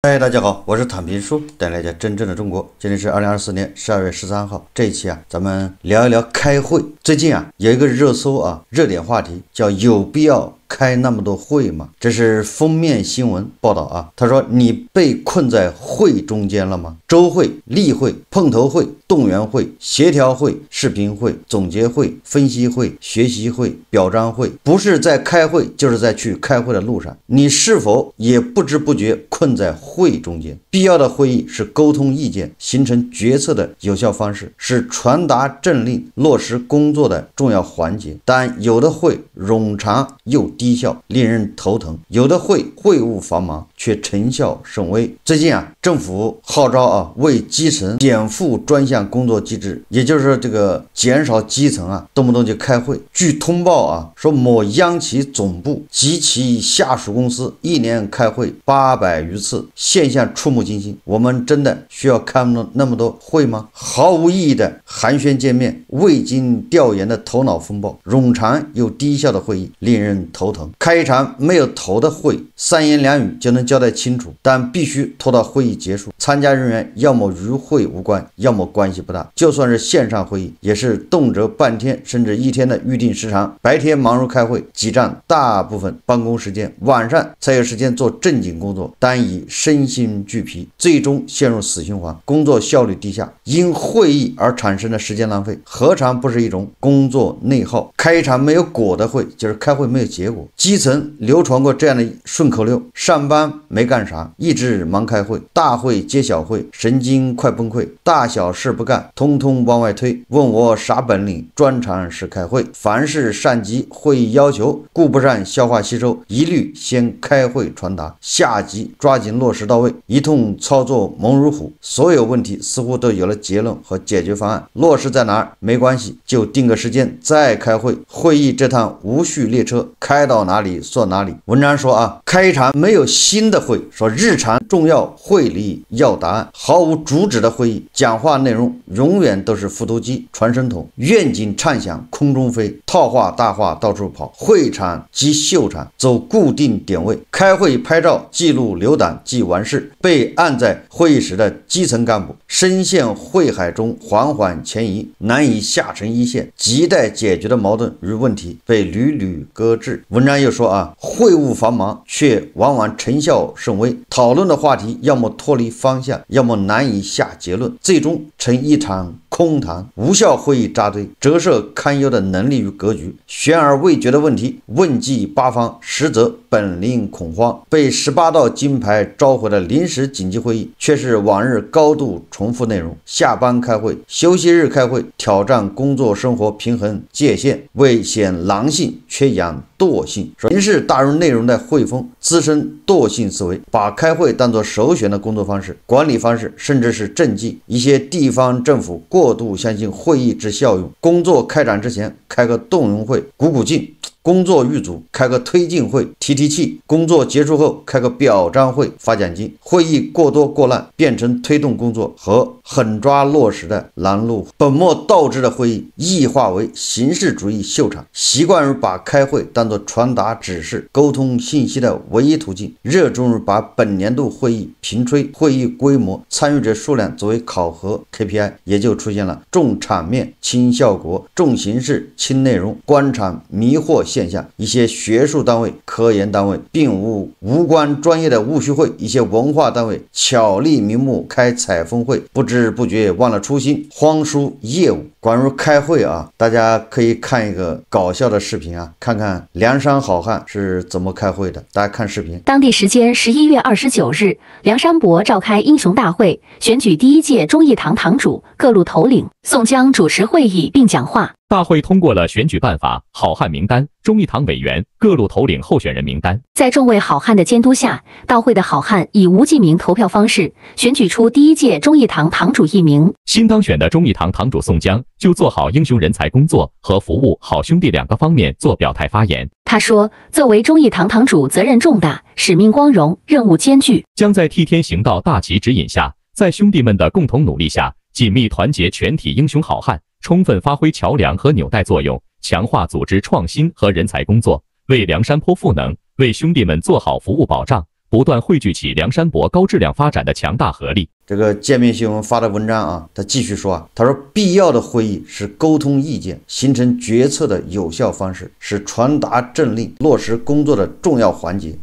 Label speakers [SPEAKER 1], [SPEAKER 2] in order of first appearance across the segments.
[SPEAKER 1] 嗨，大家好，我是躺平叔，带来一家真正的中国。今天是2024年12月13号，这一期咱们聊一聊开会。最近有一个热搜热点话题叫有必要开那么多会吗？这是封面新闻报道他说你被困在会中间了吗？周会、例会、碰头会、动员会、协调会、视频会、总结会、分析会、学习会、表彰会，不是在开会，就是在去开会的路上。你是否也不知不觉困在会中间？必要的会议是沟通意见、形成决策的有效方式，是传达政令、落实工作的重要环节。但有的会冗长又低效，令人头疼；有的会务繁忙，却成效甚微。最近政府号召为基层减负专项工作机制，也就是说这个减少基层动不动就开会。据通报说某央企总部及其下属公司一年开会800余次，现象触目惊心。我们真的需要开那么多会吗？毫无意义的寒暄见面，未经调研的头脑风暴，冗长又低效的会议令人头疼。开一场没有头的会，3言2语就能交代清楚，但必须拖到会议结束。参加人员要么与会无关，要么关系不大。就算是线上会议，也是动辄半天甚至1天的预定时长，白天忙碌开会，挤占大部分办公时间，晚上才有时间做正经工作，单以身心俱疲，最终陷入死循环，工作效率低下。因会议而产生的时间浪费，何尝不是一种工作内耗？开一场没有果的会，就是开会没有结果。基层流传过这样的顺口溜：上班没干啥，一直忙开会，大会接小会，神经快崩溃，大小事不干，通通往外推，问我啥本领，专长是开会。凡是上级会议要求顾不上消化吸收，一律先开会传达，下级抓紧落实到位，一通操作猛如虎，所有问题似乎都有了结论和解决方案。落实在哪儿没关系，就定个时间再开会。会议这趟无序列车开到哪里算哪里。文章说开一场没有新的会，说日常重要会里要答案，毫无主旨的会议，讲话内容永远都是复读机、传声筒，愿景畅想空中飞，套话大话到处跑，会场即秀场，走固定点位。开会拍照记录留档即完事。被按在会议室的基层干部深陷会海中缓缓前移，难以下沉一线，亟待解决的矛盾与问题被屡屡搁置。文章又说会务繁忙，却往往成效甚微，讨论的话题要么脱离方向，要么难以下结论，最终成一场空谈。无效会议扎堆，折射堪忧的能力与格局。悬而未决的问题问计八方，实则本令恐慌。被18道金牌召回的临时紧急会议，却是往日高度重复内容。下班开会，休息日开会，挑战工作生活平衡界限，为显狼性却养惰性。形式大于内容的汇丰滋生惰性思维，把开会当作首选的工作方式、管理方式，甚至是政绩。一些地方政府过度相信会议之效用，工作开展之前开个动员会鼓鼓劲，工作预组开个推进会提提气，工作结束后开个表彰会发奖金。会议过多过滥，变成推动工作和狠抓落实的拦路。本末倒置的会议异化为形式主义秀场，习惯于把开会当作传达指示、沟通信息的唯一途径，热衷于把本年度会议评吹、会议规模、参与者数量作为考核 KPI， 也就出现了重场面轻效果、重形式轻内容、官场迷惑现象。一些学术单位、科研单位并无关专业的务虚会，一些文化单位巧立名目开采风会，不知不觉忘了初心，荒疏业务。关于开会大家可以看一个搞笑的视频看看梁山好汉是怎么开会的。大家看视频。
[SPEAKER 2] 当地时间11月29日，梁山伯召开英雄大会，选举第1届忠义堂堂主，各路头领。宋江主持会议并讲话。
[SPEAKER 3] 大会通过了选举办法、好汉名单、忠义堂委员、各路头领候选人名单。
[SPEAKER 2] 在众位好汉的监督下，到会的好汉以无记名投票方式选举出第1届忠义堂堂主1名。
[SPEAKER 3] 新当选的忠义堂堂主宋江就做好英雄人才工作和服务好兄弟2个方面做表态发言。
[SPEAKER 2] 他说，作为忠义堂堂主，责任重大，使命光荣，任务艰巨，
[SPEAKER 3] 将在替天行道大旗指引下，在兄弟们的共同努力下，紧密团结全体英雄好汉，充分发挥桥梁和纽带作用，强化组织创新和人才工作，为梁山坡赋能，为兄弟们做好服务保障，不断汇聚起梁山泊高质量发展的强大合力。
[SPEAKER 1] 这个界面新闻发的文章啊，他继续说啊，他说必要的会议是沟通意见、形成决策的有效方式，是传达政令、落实工作的重要环节。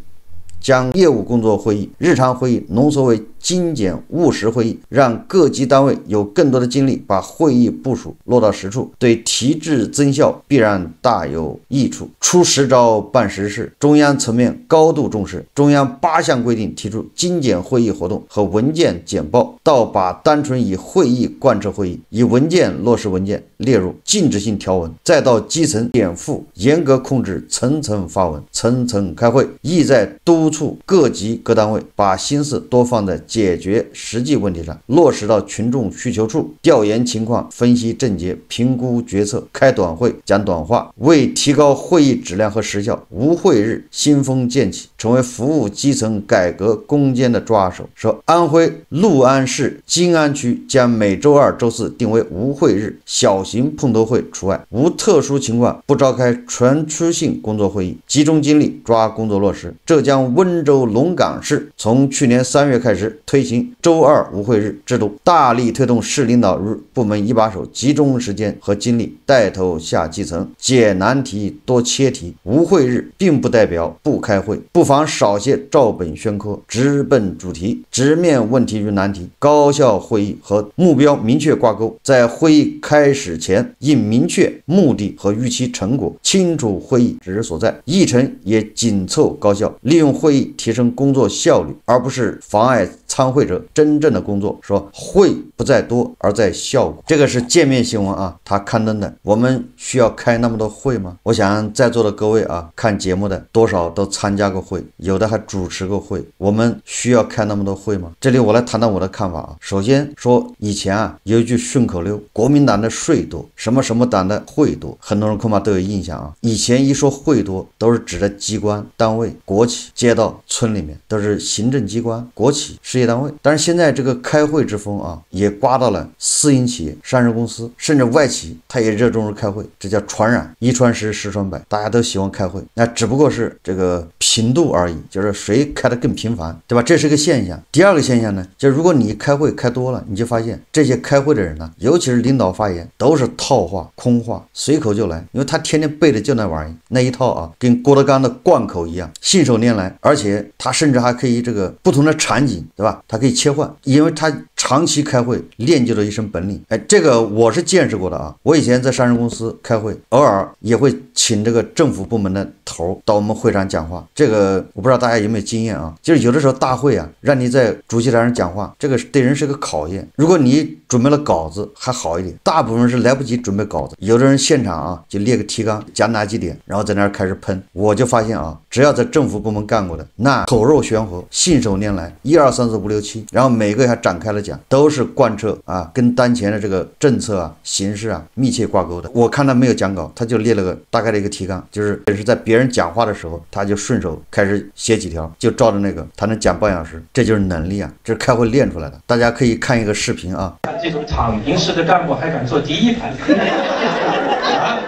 [SPEAKER 1] 将业务工作会议、日常会议浓缩为精简务实会议，让各级单位有更多的精力把会议部署落到实处，对提质增效必然大有益处。出实招办实事，中央层面高度重视。中央8项规定提出精简会议活动和文件简报，到把单纯以会议贯彻会议，以文件落实文件列入禁止性条文，再到基层点付，严格控制层层发文、层层开会，意在督促各级各单位把心思多放在解决实际问题上，落实到群众需求处，调研情况，分析症结，评估决策，开短会，讲短话，为提高会议质量和时效，无会日新风渐起，成为服务基层改革攻坚的抓手。说安徽六安市金安区将每周2、周4定为无会日，小型碰头会除外，无特殊情况不召开全区性工作会议，集中精力抓工作落实。浙江温州龙岗市从去年3月开始推行周2无会日制度，大力推动市领导日部门一把手集中时间和精力带头下基层，解难题多切题。无会日并不代表不开会，不妨少些照本宣科，直奔主题，直面问题与难题。高效会议和目标明确挂钩，在会议开始前应明确目的和预期成果，清楚会议指日所在，议程也紧凑高效，利用会议提升工作效率，而不是妨碍参会者真正的工作。说会不在多而在效果，这个是界面新闻啊，他刊登的。我们需要开那么多会吗？我想在座的各位啊，看节目的多少都参加过会，有的还主持过会，我们需要开那么多会吗？这里我来谈谈我的看法啊。首先说以前啊有一句顺口溜，国民党的税多，什么什么党的会多，很多人恐怕都有印象啊。以前一说会多，都是指的机关单位、国企、街道、村里面，都是行政机关、国企、事业单位。但是现在这个开会之风啊，也刮到了私营企业、上市公司，甚至外企，他也热衷于开会，这叫传染，一传十，十传百，大家都喜欢开会，那只不过是这个频度而已，就是谁开得更频繁，对吧？这是个现象。第二个现象呢，就如果你开会开多了，你就发现这些开会的人呢，尤其是领导发言，都是套话、空话，随口就来，因为他天天背的就那玩意，那一套啊，跟郭德纲的贯口一样，信手拈来，而且他甚至还可以这个不同的场景，对吧？他可以切换，因为他长期开会练就了一身本领。哎，这个我是见识过的啊。我以前在上市公司开会，偶尔也会请这个政府部门的头到我们会上讲话。这个我不知道大家有没有经验啊？就是有的时候大会啊，让你在主席台上讲话，这个对人是个考验。如果你准备了稿子还好一点，大部分是来不及准备稿子。有的人现场啊就列个提纲，讲哪几点，然后在那儿开始喷。我就发现啊，只要在政府部门干过的，那口若悬河，信手拈来，1、2、3、4、5、6、7，然后每个还展开了讲，都是贯彻啊，跟当前的这个政策啊、形势啊密切挂钩的。我看他没有讲稿，他就列了个大概的一个提纲，就是也是在别人讲话的时候，他就顺手开始写几条，就照着那个，他能讲半小时，这就是能力啊，这是开会练出来的。大家可以看一个视频啊。
[SPEAKER 4] 这种躺平式的干部还敢坐第一排啊？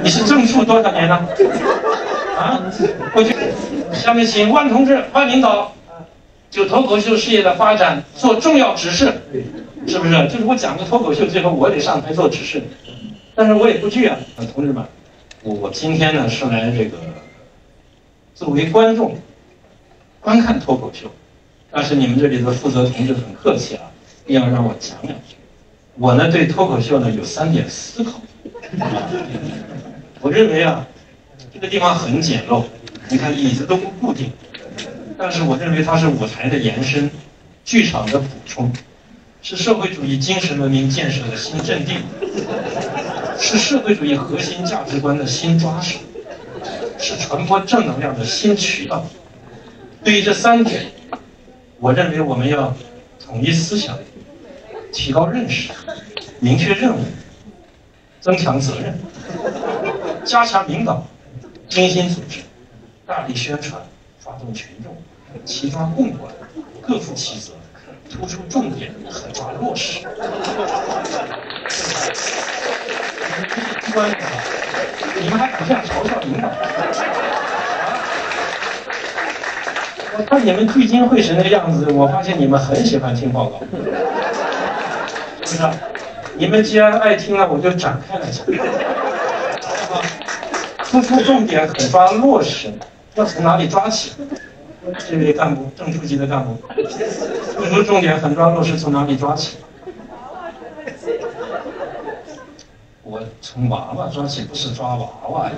[SPEAKER 4] 你是正数多少年了？啊，过去。下面请万同志、万领导就脱口秀事业的发展做重要指示，是不是？就是我讲个脱口秀，最后我得上台做指示，但是我也不惧啊，同志们，我今天呢是来这个作为观众观看脱口秀，但是你们这里的负责同志很客气啊，一定要让我讲两句。我呢对脱口秀呢有3点思考。我认为啊，这个地方很简陋，你看椅子都不固定，但是我认为它是舞台的延伸，剧场的补充，是社会主义精神文明建设的新阵地，是社会主义核心价值观的新抓手，是传播正能量的新渠道。对于这3点，我认为我们要统一思想，提高认识，明确任务，增强责任，加强领导，精心组织，大力宣传，发动群众，齐抓共管，各负其责，突出重点，狠抓落实。机关领导，你们还敢这样嘲笑领导？我我看你们聚精会神的样子，我发现你们很喜欢听报告，是不是？你们既然爱听了，我就展开来讲。突出重点，狠抓落实，要从哪里抓起？这位干部，正处级的干部，突出重点，狠抓落实，从哪里抓起？我从娃娃抓起，不是抓娃娃呀。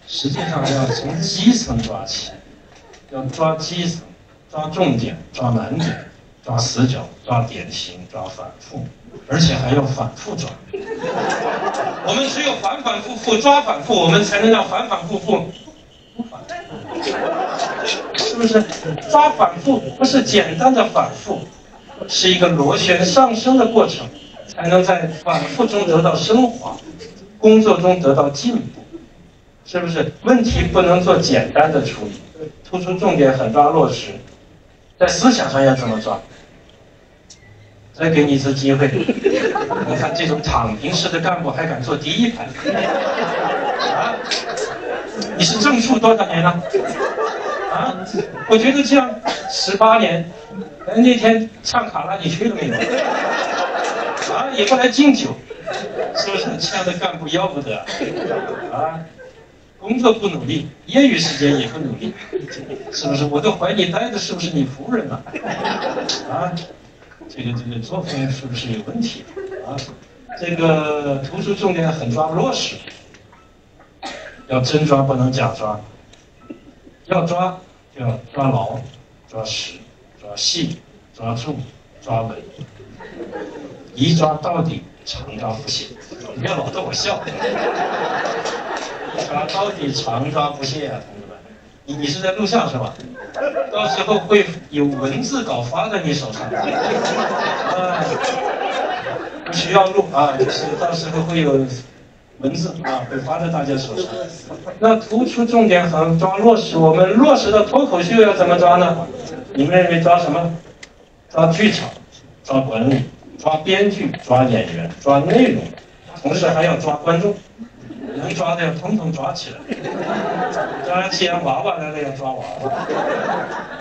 [SPEAKER 4] 实际上要从基层抓起，要抓基层，抓重点，抓难点，抓死角，抓典型，抓反复，而且还要反复抓。我们只有反反复复抓反复，我们才能让反反复复不反复，是不是？抓反复不是简单的反复，是一个螺旋上升的过程，才能在反复中得到升华，工作中得到进步。是不是？问题不能做简单的处理，突出重点，狠抓落实。在思想上要怎么抓？再给你一次机会，你看这种躺平式的干部还敢坐第一排啊？你是正处多少年了？啊？我觉得这样18年，那天唱卡拉你去了没有？啊，也不来敬酒，是不是？这样的干部要不得啊！工作不努力，业余时间也不努力，是不是？我都怀疑待的是不是你夫人了？啊，这个作风是不是有问题啊？这个突出重点，狠抓落实，要真抓不能假抓，要抓就要抓牢、抓实、抓细、抓重、抓稳，一抓到底，常抓不懈。你别老逗我笑。抓到底，常抓不懈啊，同志们！你是在录像是吧？到时候会有文字稿发在你手上，不需要录啊，就是到时候会有文字啊，会发在大家手上。那突出重点和抓落实，我们落实的脱口秀要怎么抓呢？你们认为抓什么？抓剧场，抓管理，抓编剧，抓演员，抓内容，同时还要抓观众。能抓的要统统抓起来，当然既然娃娃来了要抓娃娃。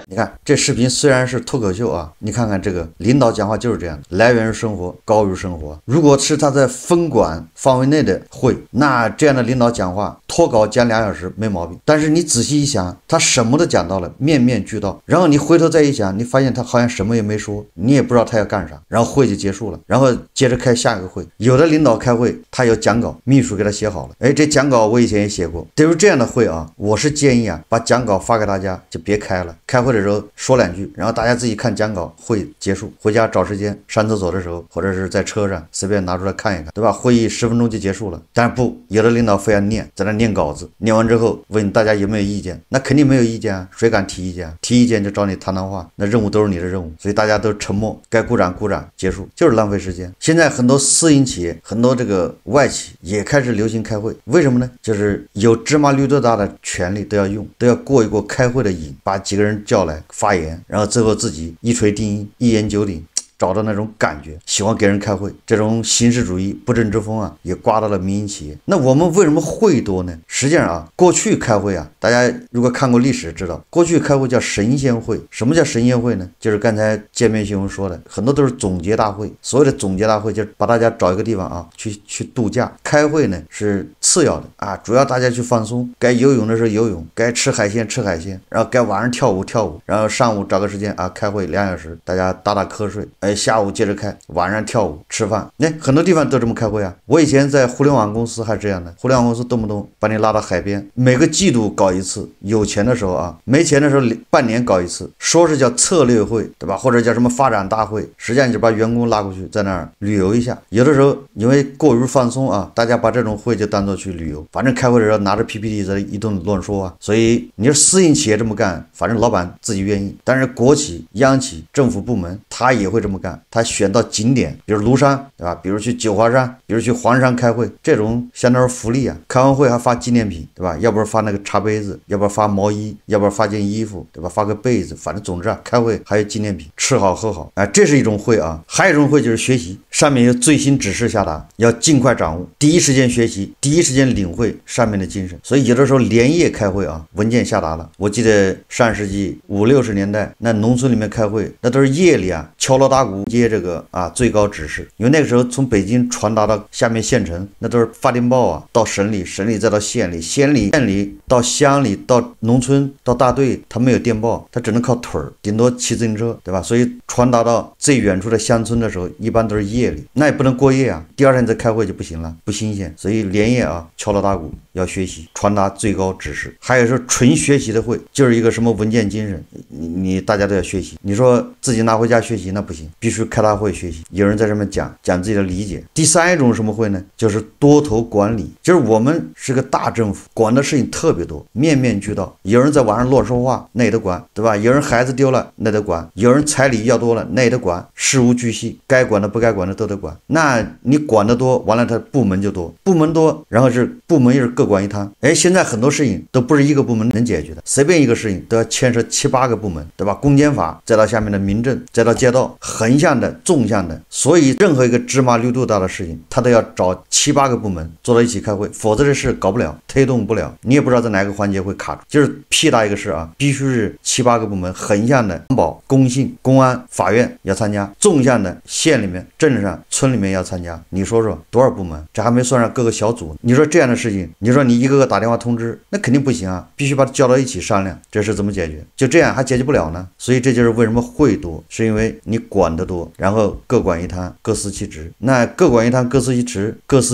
[SPEAKER 1] 你看这视频虽然是脱口秀啊，你看看这个领导讲话就是这样的，来源于生活，高于生活。如果是他在分管范围内的会，那这样的领导讲话脱稿讲2小时没毛病。但是你仔细一想，他什么都讲到了，面面俱到。然后你回头再一想，你发现他好像什么也没说，你也不知道他要干啥，然后会就结束了，然后接着开下一个会。有的领导开会他有讲稿，秘书给他写好了。哎，这讲稿我以前也写过。对于这样的会啊，我是建议啊，把讲稿发给大家，就别开了。开会的时候说2句，然后大家自己看讲稿，会结束，回家找时间上厕所的时候，或者是在车上随便拿出来看一看，对吧？会议10分钟就结束了。但是不，有的领导非要念，在那念稿子，念完之后问大家有没有意见，那肯定没有意见啊，谁敢提意见啊？提意见就找你谈话，那任务都是你的任务，所以大家都沉默，该鼓掌鼓掌，结束，就是浪费时间。现在很多私营企业，很多这个外企也开始流行开会，为什么呢？就是有芝麻绿豆大的权利都要用，都要过一过开会的瘾，把几个人叫来发言，然后最后自己一锤定音，一言九鼎，找到那种感觉，喜欢给人开会，这种形式主义不正之风啊，也刮到了民营企业。那我们为什么会多呢？实际上啊，过去开会啊，大家如果看过历史知道，过去开会叫神仙会。什么叫神仙会呢？就是刚才界面新闻说的，很多都是总结大会。所谓的总结大会，就是把大家找一个地方啊，去度假。开会呢是次要的啊，主要大家去放松，该游泳的时候游泳，该吃海鲜吃海鲜，然后该晚上跳舞跳舞，然后上午找个时间啊开会2小时，大家打打瞌睡，下午接着开，晚上跳舞吃饭。很多地方都这么开会啊。我以前在互联网公司还是这样的，互联网公司动不动把你拉到海边，每个季度搞一次，有钱的时候啊，没钱的时候半年搞一次，说是叫策略会，对吧？或者叫什么发展大会，实际上就把员工拉过去在那儿旅游一下。有的时候因为过于放松啊，大家把这种会就当作去旅游，反正开会的时候拿着 PPT 在一顿乱说啊。所以你说私营企业这么干，反正老板自己愿意，但是国企、央企、政府部门他也会这么干。干，他选到景点，比如庐山，对吧？比如去九华山，比如去黄山开会，这种相当于福利啊。开完会还发纪念品，对吧？要不是发那个茶杯子，要不然发毛衣，要不然发件衣服，对吧？发个被子，反正总之啊，开会还有纪念品，吃好喝好，哎，这是一种会啊。还有一种会就是学习，上面有最新指示下达，要尽快掌握，第一时间学习，第一时间领会上面的精神。所以有的时候连夜开会啊，文件下达了。我记得上世纪50、60年代，那农村里面开会，那都是夜里啊，敲锣打鼓接这个啊最高指示，因为那个时候从北京传达到下面县城，那都是发电报啊，到省里，省里再到县里，县里到乡里，到农村，到大队，他没有电报，他只能靠腿儿，顶多骑自行车，对吧？所以传达到最远处的乡村的时候，一般都是夜里，那也不能过夜啊，第二天再开会就不行了，不新鲜，所以连夜啊敲锣打鼓要学习，传达最高指示。还有说纯学习的会，就是一个什么文件精神，你大家都要学习。你说自己拿回家学习那不行，必须开大会学习，有人在上面讲自己的理解。第三一种什么会呢？就是多头管理，就是我们是个大政府，管的事情特别多，面面俱到。有人在网上乱说话，那也得管，对吧？有人孩子丢了，那得管；有人彩礼要多了，那也得管。事无巨细，该管的不该管的都得管。那你管得多，完了他部门就多，部门多，然后是部门又是各管一摊。哎，现在很多事情都不是一个部门能解决的，随便一个事情都要牵涉7、8个部门，对吧？公检法，再到下面的民政，再到街道，横向的、纵向的。所以任何一个芝麻绿豆大的事情，他都要找7、8个部门坐到一起开会，否则这事搞不了，推动不了，你也不知道在哪个环节会卡住。就是屁大一个事啊，必须是7、8个部门，横向的安保、公信、公安、法院要参加，纵向的县里面、镇上、村里面要参加。你说说多少部门？这还没算上各个小组。你说这样的事情，你说你一个个打电话通知，那肯定不行啊，必须把它叫到一起商量，这事怎么解决？就这样还解决不了呢。所以这就是为什么会多，是因为你管得多，然后各管一摊，各司其职。那各管一摊，各司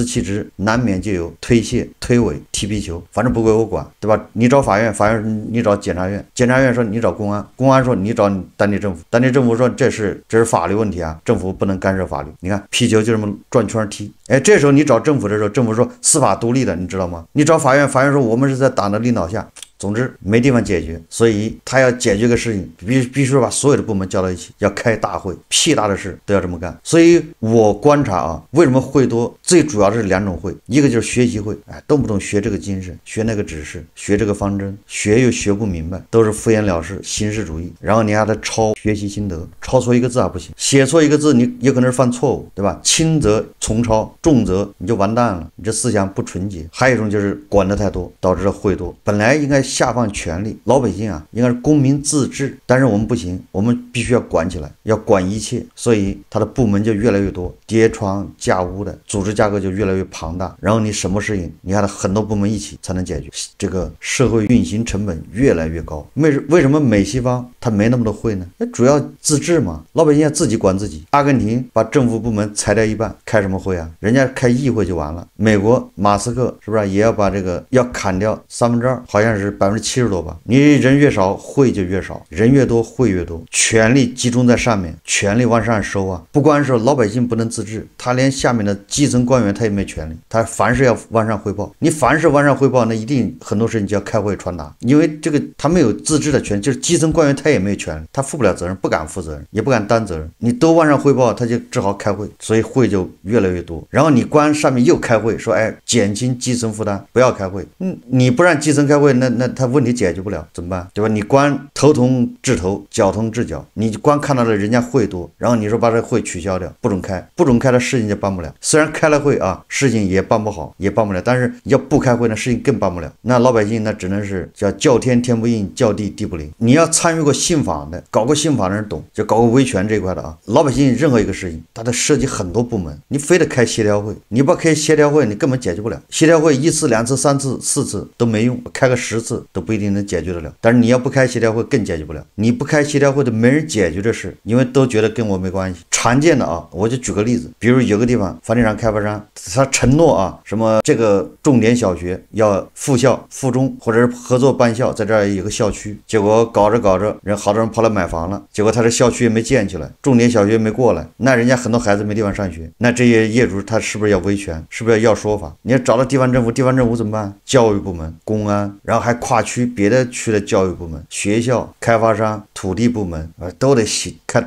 [SPEAKER 1] 其职，难免就有推卸、推诿、踢皮球，反正不归我管，对吧？你找法院，法院说你找检察院，检察院说你找公安，公安说你找当地政府，当地政府说这是法律问题啊，政府不能干涉法律。你看皮球就这么转圈踢。哎，这时候你找政府的时候，政府说司法独立的，你知道吗？你找法院，法院说我们是在党的领导下。总之没地方解决，所以他要解决个事情，必须把所有的部门叫到一起，要开大会，屁大的事都要这么干。所以我观察啊，为什么会多？最主要的是2种会，一个就是学习会，哎，动不动学这个精神，学那个指示，学这个方针，学又学不明白，都是敷衍了事，形式主义。然后你还得抄学习心得，抄错一个字还不行，写错一个字你有可能是犯错误，对吧？轻则重抄，重则你就完蛋了，你这思想不纯洁。还有一种就是管得太多，导致了会多。本来应该下放权力，老百姓啊应该是公民自治，但是我们不行，我们必须要管起来，要管一切，所以他的部门就越来越多，叠床架屋的组织架构就越来越庞大，然后你什么事情你还得很多部门一起才能解决，这个社会运行成本越来越高。为什么美西方它没那么多会呢？那主要自治嘛，老百姓要自己管自己。阿根廷把政府部门裁掉一半，开什么会啊？人家开议会就完了。美国马斯克是不是也要把这个要砍掉2/3，好像是70%多吧？你人越少，会就越少；人越多，会越多。权力集中在上面，权力往上收啊！不光是老百姓不能自治，他连下面的基层官员他也没权利，他凡事要往上汇报。你凡事往上汇报，那一定很多事情就要开会传达，因为这个他没有自治的权利，就是基层官员他也没有权利，他负不了责任，不敢负责任，也不敢担责任。你都往上汇报，他就只好开会，所以会就越来越多。然后你光上面又开会说，哎，减轻基层负担，不要开会。你不让基层开会，那他问题解决不了，怎么办？对吧？你光头痛治头，脚痛治脚，你光看到了人家会多，然后你说把这会取消掉，不准开的事情就办不了。虽然开了会啊，事情也办不好，也办不了，但是要不开会呢，事情更办不了。那老百姓那只能是叫天天不应，叫地地不灵。你要参与过信访的，搞过信访的人懂，就搞过维权这一块的啊。老百姓任何一个事情，它得涉及很多部门，你非得开协调会，你不开协调会，你根本解决不了。协调会1次、2次、3次、4次都没用，开个10次都不一定能解决得了。但是你要不开协调会更解决不了，你不开协调会的没人解决这事，因为都觉得跟我没关系。常见的啊，我就举个例子。子，比如有个地方房地产开发商他承诺啊，什么这个重点小学要附校、附中或者是合作办校，在这儿有个校区，结果搞着搞着，好多人跑来买房了，结果他这校区也没建起来，重点小学没过来，那人家很多孩子没地方上学，那这些业主他是不是要维权？是不是要说法？你要找到地方政府，地方政府怎么办？教育部门、公安，然后还跨区别的区的教育部门、学校、开发商、土地部门都得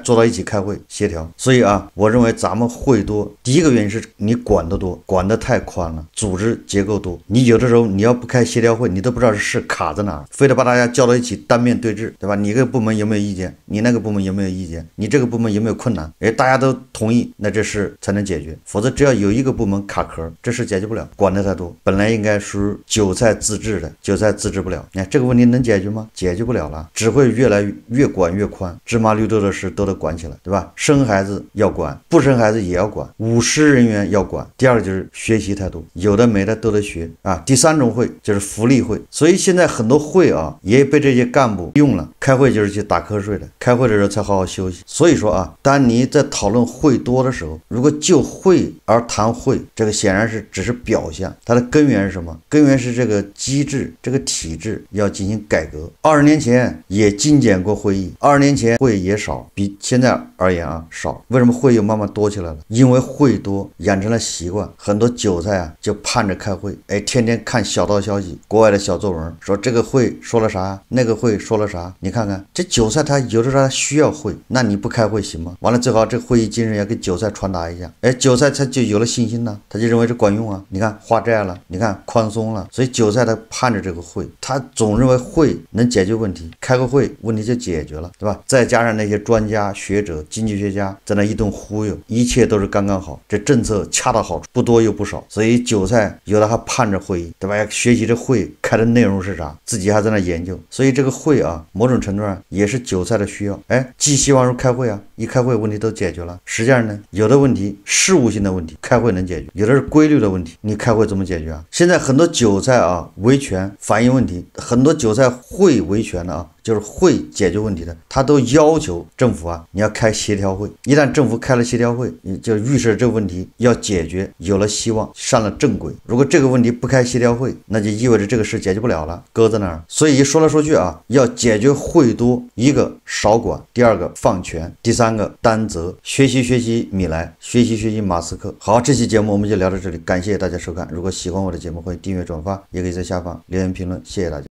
[SPEAKER 1] 坐到一起开会协调。所以啊，我认为咱们会多，第一个原因是你管得多，管得太宽了，组织结构多，你有的时候你要不开协调会，你都不知道是卡在哪，非得把大家叫到一起单面对质，对吧？你这个部门有没有意见？你那个部门有没有意见？你这个部门有没有困难？大家都同意，那这事才能解决，否则只要有一个部门卡壳，这事解决不了。管得太多，本来应该是韭菜自治的，韭菜自治不了，你看这个问题能解决吗？解决不了了，只会越管越宽，芝麻绿豆的事都得管起来，对吧？生孩子要管，不生孩子也要管，舞狮人员要管。第二个就是学习态度，有的没的都得学啊。第三种会就是福利会，所以现在很多会啊也被这些干部用了，开会就是去打瞌睡的，开会的时候才好好休息。所以说啊，当你在讨论会多的时候，如果就会而谈会，这个显然是只是表象，它的根源是什么？根源是这个机制，这个体制要进行改革。20年前也精简过会议，20年前会也少，比现在而言啊少。为什么会又慢慢多起来了？因为会多养成了习惯，很多韭菜啊就盼着开会，天天看小道消息，国外的小作文，说这个会说了啥，那个会说了啥。你看看这韭菜，他有的时候他需要会，那你不开会行吗？完了最好这会议精神要给韭菜传达一下，韭菜他就有了信心了，他就认为这管用啊。你看化债了，你看宽松了，所以韭菜他盼着这个会，他总认为会能解决问题，开个会问题就解决了，对吧？再加上那些专家学者、经济学家在那一顿忽悠，一切都是刚刚好，这政策恰到好处，不多又不少，所以韭菜有的还盼着会议，对吧？学习这会开的内容是啥，自己还在那研究，所以这个会啊，某种程度上也是韭菜的需要。寄希望说开会啊，一开会问题都解决了。实际上呢，有的问题事务性的问题开会能解决，有的是规律的问题，你开会怎么解决啊？现在很多韭菜啊维权反映问题，很多韭菜会维权的啊，就是会解决问题的，他都要求政府啊，你要开协调会。一旦政府开了协调会，你就预示这个问题要解决，有了希望，上了正轨。如果这个问题不开协调会，那就意味着这个事解决不了了，搁在那儿。所以说来说去啊，要解决会多，一个少管，第二个放权，第三个担责。学习米莱，学习马斯克。好，这期节目我们就聊到这里，感谢大家收看。如果喜欢我的节目，欢迎订阅转发，也可以在下方留言评论，谢谢大家。